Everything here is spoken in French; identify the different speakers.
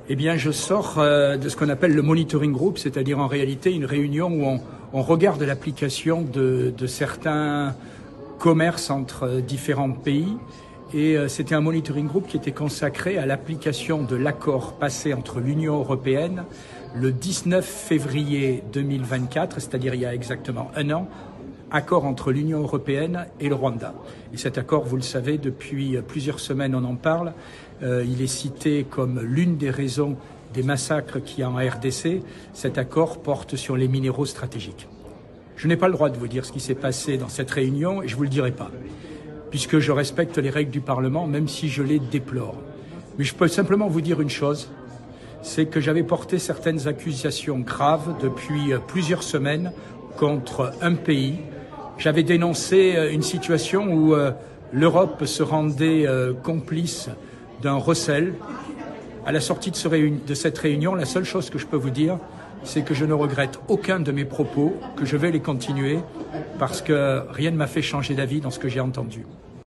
Speaker 1: Eh bien, je sors de ce qu'on appelle le monitoring group, c'est-à-dire en réalité une réunion où on regarde l'application de certains commerces entre différents pays. Et c'était un monitoring group qui était consacré à l'application de l'accord passé entre l'Union européenne le 19 février 2024, c'est-à-dire il y a exactement un an, accord entre l'Union européenne et le Rwanda. Et cet accord, vous le savez, depuis plusieurs semaines on en parle. Il est cité comme l'une des raisons des massacres qu'il y a en RDC. Cet accord porte sur les minéraux stratégiques. Je n'ai pas le droit de vous dire ce qui s'est passé dans cette réunion et je ne vous le dirai pas, puisque je respecte les règles du Parlement, même si je les déplore. Mais je peux simplement vous dire une chose, c'est que j'avais porté certaines accusations graves depuis plusieurs semaines contre un pays. J'avais dénoncé une situation où l'Europe se rendait complice d'un recel. À la sortie de cette réunion, la seule chose que je peux vous dire, c'est que je ne regrette aucun de mes propos, que je vais les continuer, parce que rien ne m'a fait changer d'avis dans ce que j'ai entendu.